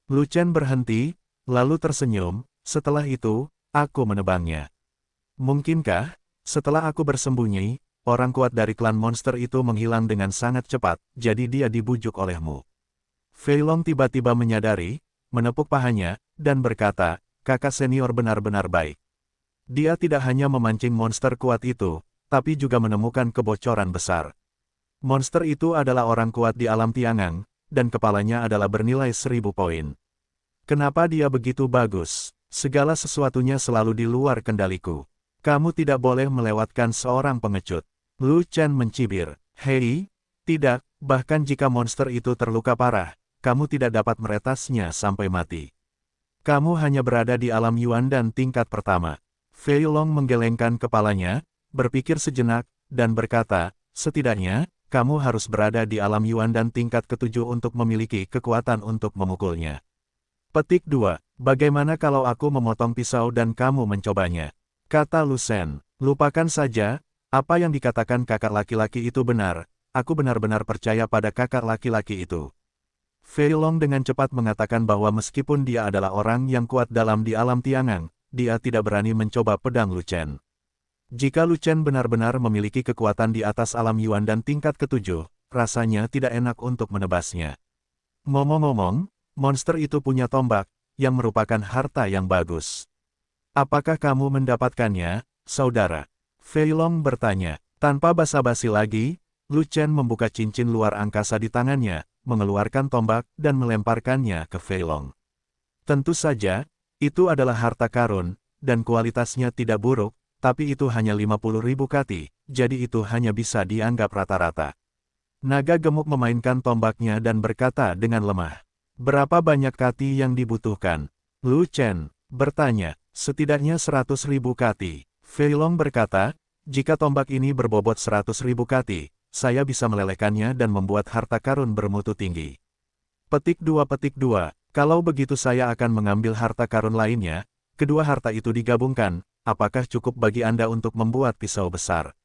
Lu Chen berhenti, lalu tersenyum, setelah itu, aku menebangnya. Mungkinkah, setelah aku bersembunyi, orang kuat dari klan monster itu menghilang dengan sangat cepat, jadi dia dibujuk olehmu. Fei Long tiba-tiba menyadari, menepuk pahanya, dan berkata, kakak senior benar-benar baik. Dia tidak hanya memancing monster kuat itu, tapi juga menemukan kebocoran besar. Monster itu adalah orang kuat di alam Tiangang, dan kepalanya adalah bernilai 1000 poin. Kenapa dia begitu bagus? Segala sesuatunya selalu di luar kendaliku. Kamu tidak boleh melewatkan seorang pengecut. Lu Chen mencibir. Hei, tidak, bahkan jika monster itu terluka parah, kamu tidak dapat meretasnya sampai mati. Kamu hanya berada di alam Yuan dan tingkat pertama. Fei Long menggelengkan kepalanya, berpikir sejenak, dan berkata, setidaknya, kamu harus berada di alam Yuan dan tingkat ketujuh untuk memiliki kekuatan untuk memukulnya. Petik 2. Bagaimana kalau aku memotong pisau dan kamu mencobanya? Kata Lu Shen. Lupakan saja, apa yang dikatakan kakak laki-laki itu benar, aku benar-benar percaya pada kakak laki-laki itu. Fei Long dengan cepat mengatakan bahwa meskipun dia adalah orang yang kuat dalam di alam Tiangang, dia tidak berani mencoba pedang Lu Chen. Jika Lu Chen benar-benar memiliki kekuatan di atas alam Yuan dan tingkat ketujuh, rasanya tidak enak untuk menebasnya. Ngomong-ngomong, monster itu punya tombak, yang merupakan harta yang bagus. Apakah kamu mendapatkannya, saudara? Fei Long bertanya. Tanpa basa-basi lagi, Lu Chen membuka cincin luar angkasa di tangannya, mengeluarkan tombak dan melemparkannya ke Fei Long. Tentu saja, itu adalah harta karun, dan kualitasnya tidak buruk, tapi itu hanya 50.000 kati, jadi itu hanya bisa dianggap rata-rata. Naga gemuk memainkan tombaknya dan berkata dengan lemah. Berapa banyak kati yang dibutuhkan? Lu Chen bertanya. Setidaknya 100.000 kati. Fei Long berkata, jika tombak ini berbobot 100.000 kati, saya bisa melelehkannya dan membuat harta karun bermutu tinggi. Petik 2. Kalau begitu saya akan mengambil harta karun lainnya, kedua harta itu digabungkan, apakah cukup bagi Anda untuk membuat pisau besar?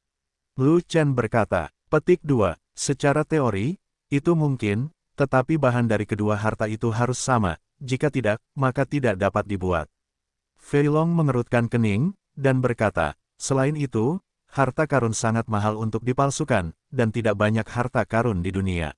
Lu Chen berkata, petik 2. Secara teori, itu mungkin, tetapi bahan dari kedua harta itu harus sama, jika tidak, maka tidak dapat dibuat. Fei Long mengerutkan kening, dan berkata, selain itu, harta karun sangat mahal untuk dipalsukan, dan tidak banyak harta karun di dunia.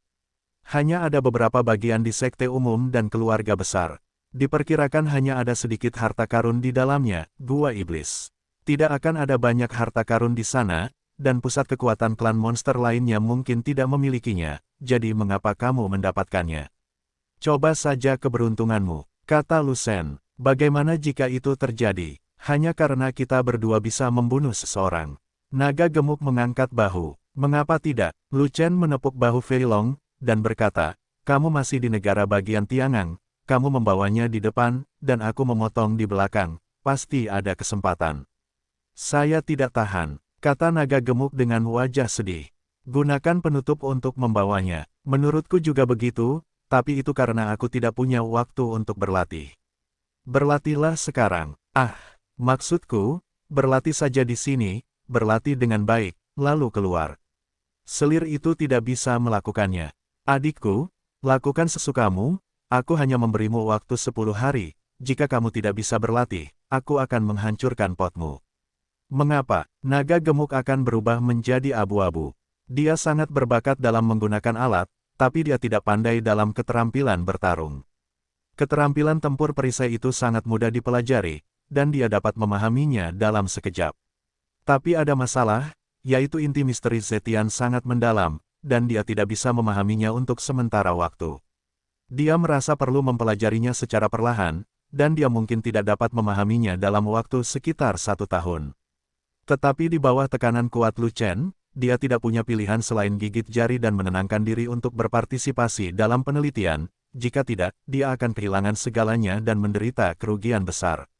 Hanya ada beberapa bagian di sekte umum dan keluarga besar. Diperkirakan hanya ada sedikit harta karun di dalamnya, gua iblis. Tidak akan ada banyak harta karun di sana, dan pusat kekuatan klan monster lainnya mungkin tidak memilikinya, jadi mengapa kamu mendapatkannya? Coba saja keberuntunganmu, kata Lu Shen. Bagaimana jika itu terjadi? Hanya karena kita berdua bisa membunuh seseorang. Naga gemuk mengangkat bahu. Mengapa tidak? Lu Chen menepuk bahu Fei Long, dan berkata, kamu masih di negara bagian Tiangang, kamu membawanya di depan, dan aku memotong di belakang, pasti ada kesempatan. Saya tidak tahan, kata naga gemuk dengan wajah sedih. Gunakan penutup untuk membawanya. Menurutku juga begitu, tapi itu karena aku tidak punya waktu untuk berlatih. Berlatihlah sekarang. Maksudku, berlatih saja di sini, berlatih dengan baik, lalu keluar. Selir itu tidak bisa melakukannya. Adikku, lakukan sesukamu, aku hanya memberimu waktu 10 hari, jika kamu tidak bisa berlatih, aku akan menghancurkan potmu. Mengapa? Naga gemuk akan berubah menjadi abu-abu. Dia sangat berbakat dalam menggunakan alat, tapi dia tidak pandai dalam keterampilan bertarung. Keterampilan tempur perisai itu sangat mudah dipelajari, dan dia dapat memahaminya dalam sekejap. Tapi ada masalah, yaitu inti misteri Zetian sangat mendalam, dan dia tidak bisa memahaminya untuk sementara waktu. Dia merasa perlu mempelajarinya secara perlahan, dan dia mungkin tidak dapat memahaminya dalam waktu sekitar 1 tahun. Tetapi di bawah tekanan kuat Lu Chen, dia tidak punya pilihan selain gigit jari dan menenangkan diri untuk berpartisipasi dalam penelitian. Jika tidak, dia akan kehilangan segalanya dan menderita kerugian besar.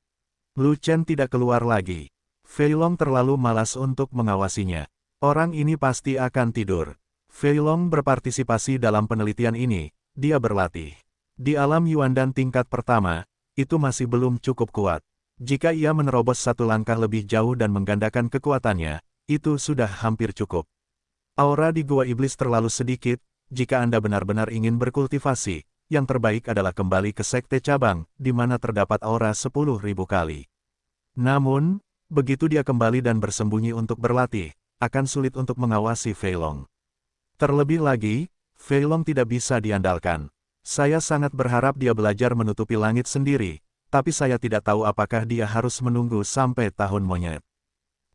Lu Chen tidak keluar lagi. Fei Long terlalu malas untuk mengawasinya. Orang ini pasti akan tidur. Fei Long berpartisipasi dalam penelitian ini, dia berlatih. Di alam Yuan dan tingkat pertama, itu masih belum cukup kuat. Jika ia menerobos satu langkah lebih jauh dan menggandakan kekuatannya, itu sudah hampir cukup. Aura di Gua Iblis terlalu sedikit, jika Anda benar-benar ingin berkultivasi, yang terbaik adalah kembali ke sekte cabang, di mana terdapat aura 10.000 kali. Namun, begitu dia kembali dan bersembunyi untuk berlatih, akan sulit untuk mengawasi Fei Long. Terlebih lagi, Fei Long tidak bisa diandalkan. Saya sangat berharap dia belajar menutupi langit sendiri, tapi saya tidak tahu apakah dia harus menunggu sampai tahun monyet.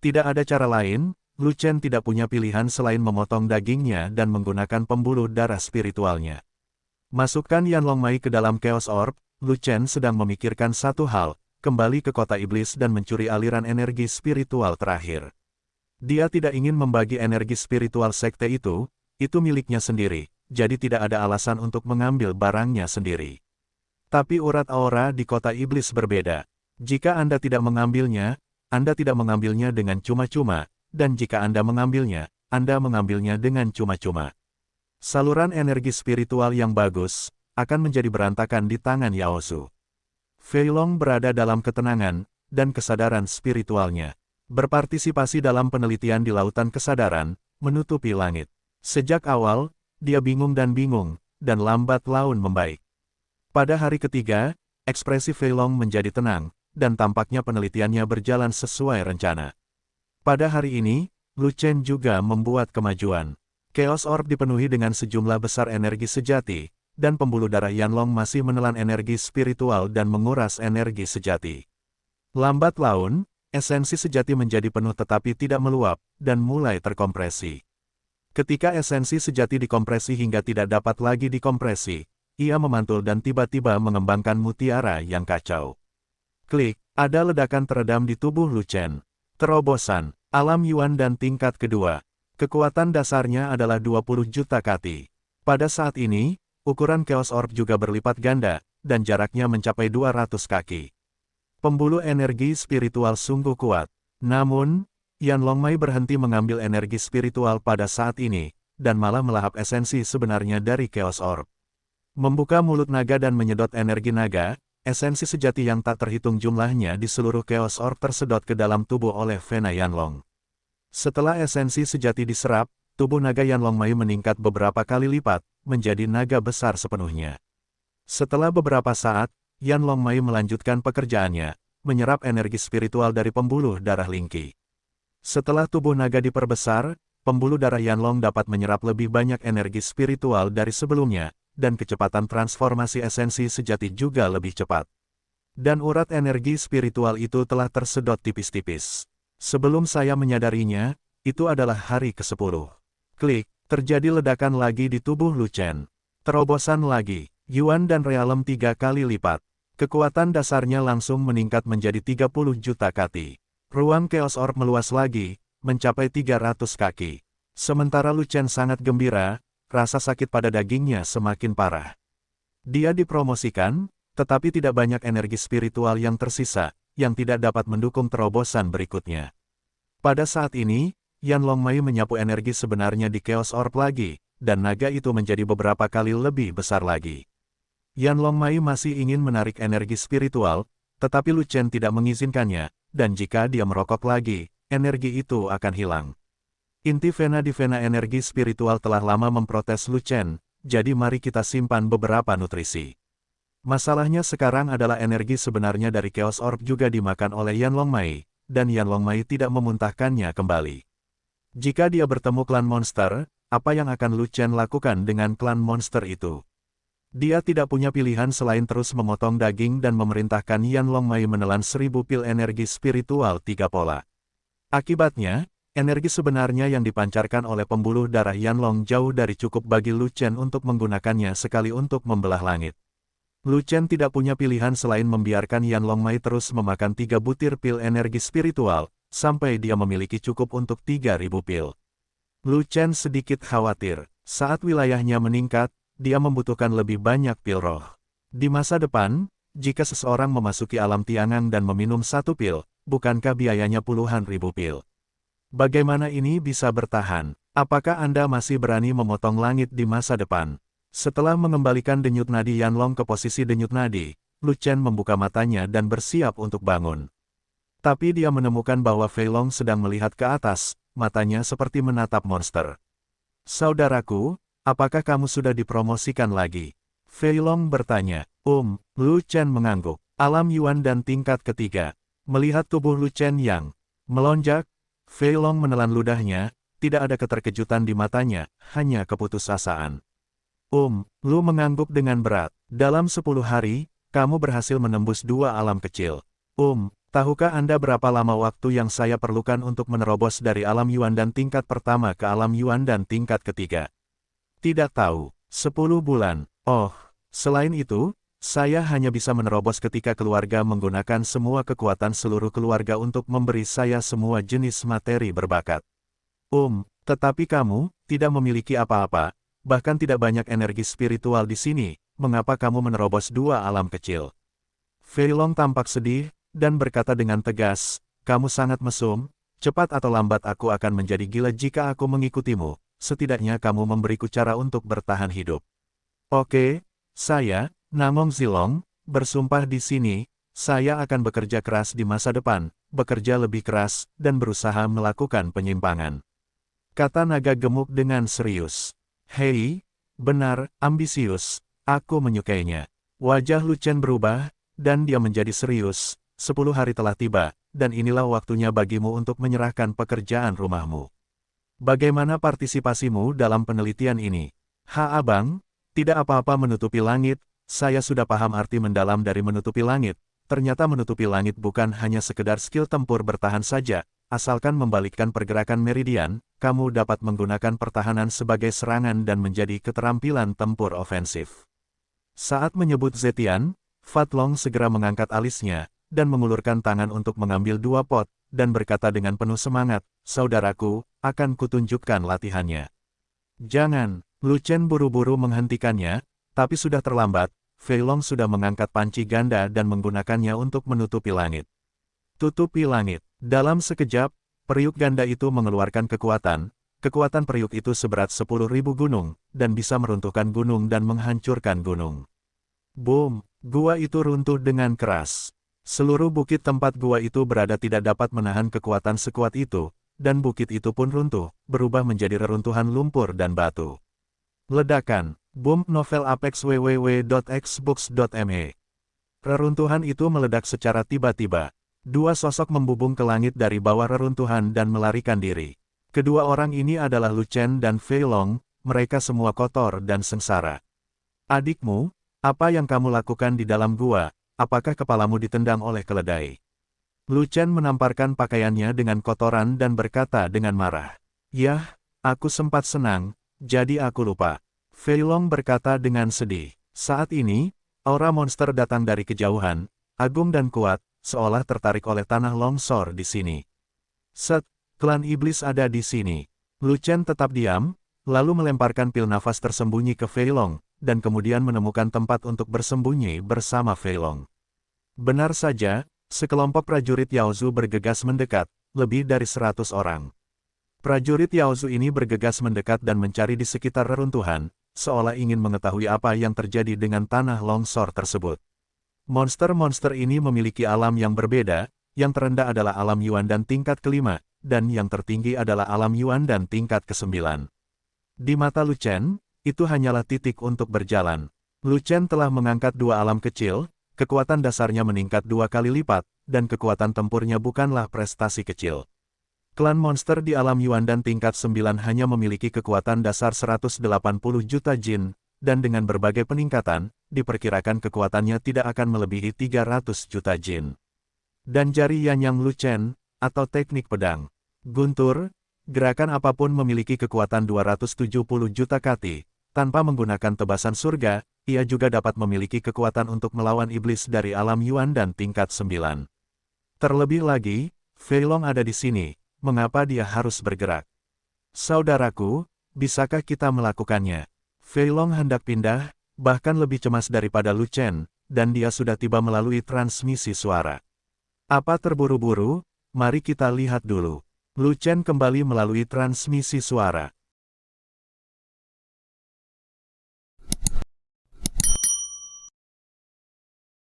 Tidak ada cara lain, Lu Chen tidak punya pilihan selain memotong dagingnya dan menggunakan pembuluh darah spiritualnya. Masukkan Yanlong Mai ke dalam Chaos Orb, Lu Chen sedang memikirkan satu hal, kembali ke kota iblis dan mencuri aliran energi spiritual terakhir. Dia tidak ingin membagi energi spiritual sekte itu miliknya sendiri, jadi tidak ada alasan untuk mengambil barangnya sendiri. Tapi urat aura di kota iblis berbeda. Jika Anda tidak mengambilnya, Anda tidak mengambilnya dengan cuma-cuma, dan jika Anda mengambilnya dengan cuma-cuma. Saluran energi spiritual yang bagus akan menjadi berantakan di tangan Yao Su. Fei Long berada dalam ketenangan dan kesadaran spiritualnya. Berpartisipasi dalam penelitian di lautan kesadaran, menutupi langit. Sejak awal, dia bingung, dan lambat laun membaik. Pada hari ketiga, ekspresi Fei Long menjadi tenang, dan tampaknya penelitiannya berjalan sesuai rencana. Pada hari ini, Lu Chen juga membuat kemajuan. Chaos Orb dipenuhi dengan sejumlah besar energi sejati, dan pembuluh darah Yanlong masih menelan energi spiritual dan menguras energi sejati. Lambat laun, esensi sejati menjadi penuh tetapi tidak meluap, dan mulai terkompresi. Ketika esensi sejati dikompresi hingga tidak dapat lagi dikompresi, ia memantul dan tiba-tiba mengembangkan mutiara yang kacau. Klik, ada ledakan teredam di tubuh Lu Chen. Terobosan, alam Yuan dan tingkat kedua. Kekuatan dasarnya adalah 20 juta kati. Pada saat ini, ukuran Chaos Orb juga berlipat ganda, dan jaraknya mencapai 200 kaki. Pembuluh energi spiritual sungguh kuat. Namun, Yanlong Mai berhenti mengambil energi spiritual pada saat ini, dan malah melahap esensi sebenarnya dari Chaos Orb. Membuka mulut naga dan menyedot energi naga, esensi sejati yang tak terhitung jumlahnya di seluruh Chaos Orb tersedot ke dalam tubuh oleh vena Yanlong. Setelah esensi sejati diserap, tubuh naga Yanlong Mai meningkat beberapa kali lipat, menjadi naga besar sepenuhnya. Setelah beberapa saat, Yanlong Mai melanjutkan pekerjaannya, menyerap energi spiritual dari pembuluh darah Lingqi. Setelah tubuh naga diperbesar, pembuluh darah Yanlong dapat menyerap lebih banyak energi spiritual dari sebelumnya, dan kecepatan transformasi esensi sejati juga lebih cepat. Dan urat energi spiritual itu telah tersedot tipis-tipis. Sebelum saya menyadarinya, itu adalah hari ke-10. Klik, terjadi ledakan lagi di tubuh Lu Chen. Terobosan lagi, Yuan dan Realem 3 kali lipat. Kekuatan dasarnya langsung meningkat menjadi 30 juta kati. Ruang Chaos Orb meluas lagi, mencapai 300 kaki. Sementara Lu Chen sangat gembira, rasa sakit pada dagingnya semakin parah. Dia dipromosikan, tetapi tidak banyak energi spiritual yang tersisa, yang tidak dapat mendukung terobosan berikutnya. Pada saat ini, Yanlong Mai menyapu energi sebenarnya di Chaos Orb lagi, dan naga itu menjadi beberapa kali lebih besar lagi. Yanlong Mai masih ingin menarik energi spiritual, tetapi Lu Chen tidak mengizinkannya, dan jika dia merokok lagi, energi itu akan hilang. Inti vena di vena energi spiritual telah lama memprotes Lu Chen, jadi mari kita simpan beberapa nutrisi. Masalahnya sekarang adalah energi sebenarnya dari Chaos Orb juga dimakan oleh Yanlong Mai, dan Yanlong Mai tidak memuntahkannya kembali. Jika dia bertemu klan monster, apa yang akan Lu Chen lakukan dengan klan monster itu? Dia tidak punya pilihan selain terus memotong daging dan memerintahkan Yanlong Mai menelan 1000 pil energi spiritual 3 pola. Akibatnya, energi sebenarnya yang dipancarkan oleh pembuluh darah Yanlong jauh dari cukup bagi Lu Chen untuk menggunakannya sekali untuk membelah langit. Lu Chen tidak punya pilihan selain membiarkan Yanlong Mai terus memakan 3 butir pil energi spiritual, sampai dia memiliki cukup untuk 3000 pil. Lu Chen sedikit khawatir, saat wilayahnya meningkat, dia membutuhkan lebih banyak pil roh. Di masa depan, jika seseorang memasuki alam tiangan dan meminum 1 pil, bukankah biayanya puluhan ribu pil? Bagaimana ini bisa bertahan? Apakah Anda masih berani memotong langit di masa depan? Setelah mengembalikan denyut nadi Yanlong ke posisi denyut nadi, Lu Chen membuka matanya dan bersiap untuk bangun. Tapi dia menemukan bahwa Fei Long sedang melihat ke atas, matanya seperti menatap monster. Saudaraku, apakah kamu sudah dipromosikan lagi? Fei Long bertanya. Lu Chen mengangguk. Alam Yuan dan tingkat ketiga. Melihat tubuh Lu Chen yang melonjak, Fei Long menelan ludahnya, tidak ada keterkejutan di matanya, hanya keputusasaan. Lu mengangguk dengan berat. Dalam 10 hari, kamu berhasil menembus 2 alam kecil. Tahukah Anda berapa lama waktu yang saya perlukan untuk menerobos dari alam Yuan dan tingkat pertama ke alam Yuan dan tingkat ketiga? Tidak tahu. 10 bulan. Oh, selain itu, saya hanya bisa menerobos ketika keluarga menggunakan semua kekuatan seluruh keluarga untuk memberi saya semua jenis materi berbakat. Tetapi kamu tidak memiliki apa-apa, bahkan tidak banyak energi spiritual di sini. Mengapa kamu menerobos 2 alam kecil? Fei Long tampak sedih, dan berkata dengan tegas, kamu sangat mesum, cepat atau lambat aku akan menjadi gila jika aku mengikutimu, setidaknya kamu memberiku cara untuk bertahan hidup. Oke, saya, Namong Zilong, bersumpah di sini, saya akan bekerja keras di masa depan, bekerja lebih keras, dan berusaha melakukan penyimpangan. Kata naga gemuk dengan serius. Hei, benar, ambisius. Aku menyukainya. Wajah Lu Chen berubah, dan dia menjadi serius. 10 hari telah tiba, dan inilah waktunya bagimu untuk menyerahkan pekerjaan rumahmu. Bagaimana partisipasimu dalam penelitian ini? Abang, tidak apa-apa menutupi langit, saya sudah paham arti mendalam dari menutupi langit. Ternyata menutupi langit bukan hanya sekedar skill tempur bertahan saja, asalkan membalikkan pergerakan meridian, kamu dapat menggunakan pertahanan sebagai serangan dan menjadi keterampilan tempur ofensif. Saat menyebut Zetian, Fat Long segera mengangkat alisnya, dan mengulurkan tangan untuk mengambil 2 pot, dan berkata dengan penuh semangat, saudaraku, akan kutunjukkan latihannya. Jangan, Lu Chen buru-buru menghentikannya, tapi sudah terlambat, Fei Long sudah mengangkat panci ganda dan menggunakannya untuk menutupi langit. Tutupi langit. Dalam sekejap, periuk ganda itu mengeluarkan kekuatan periuk itu seberat 10.000 gunung, dan bisa meruntuhkan gunung dan menghancurkan gunung. Boom! Gua itu runtuh dengan keras. Seluruh bukit tempat gua itu berada tidak dapat menahan kekuatan sekuat itu, dan bukit itu pun runtuh, berubah menjadi reruntuhan lumpur dan batu. Ledakan. Boom. Novel Apex www.xbox.me. Reruntuhan itu meledak secara tiba-tiba. 2 sosok membubung ke langit dari bawah reruntuhan dan melarikan diri. Kedua orang ini adalah Lu Chen dan Fei Long, mereka semua kotor dan sengsara. Adikmu, apa yang kamu lakukan di dalam gua? Apakah kepalamu ditendang oleh keledai? Lu Chen menamparkan pakaiannya dengan kotoran dan berkata dengan marah. Yah, aku sempat senang, jadi aku lupa. Fei Long berkata dengan sedih. Saat ini, aura monster datang dari kejauhan, agung dan kuat, seolah tertarik oleh tanah longsor di sini. Klan iblis ada di sini. Lu Chen tetap diam, lalu melemparkan pil nafas tersembunyi ke Fei Long, dan kemudian menemukan tempat untuk bersembunyi bersama Fei Long. Benar saja, sekelompok prajurit Yaozu bergegas mendekat, lebih dari 100 orang. Prajurit Yaozu ini bergegas mendekat dan mencari di sekitar reruntuhan, seolah ingin mengetahui apa yang terjadi dengan tanah longsor tersebut. Monster-monster ini memiliki alam yang berbeda, yang terendah adalah alam Yuan dan tingkat kelima, dan yang tertinggi adalah alam Yuan dan tingkat ke-9. Di mata Lu Chen, itu hanyalah titik untuk berjalan. Lu Chen telah mengangkat 2 alam kecil, kekuatan dasarnya meningkat 2 kali lipat, dan kekuatan tempurnya bukanlah prestasi kecil. Klan monster di alam Yuan dan tingkat 9 hanya memiliki kekuatan dasar 180 juta jin, dan dengan berbagai peningkatan, diperkirakan kekuatannya tidak akan melebihi 300 juta jin. Dan jari Yanyang Lu Chen, atau teknik pedang guntur, gerakan apapun memiliki kekuatan 270 juta kati, tanpa menggunakan tebasan surga, ia juga dapat memiliki kekuatan untuk melawan iblis dari alam Yuan dan tingkat 9. Terlebih lagi, Fei Long ada di sini, mengapa dia harus bergerak? Saudaraku, bisakah kita melakukannya? Fei Long hendak pindah, bahkan lebih cemas daripada Lu Chen, dan dia sudah tiba melalui transmisi suara. Apa terburu-buru? Mari kita lihat dulu. Lu Chen kembali melalui transmisi suara.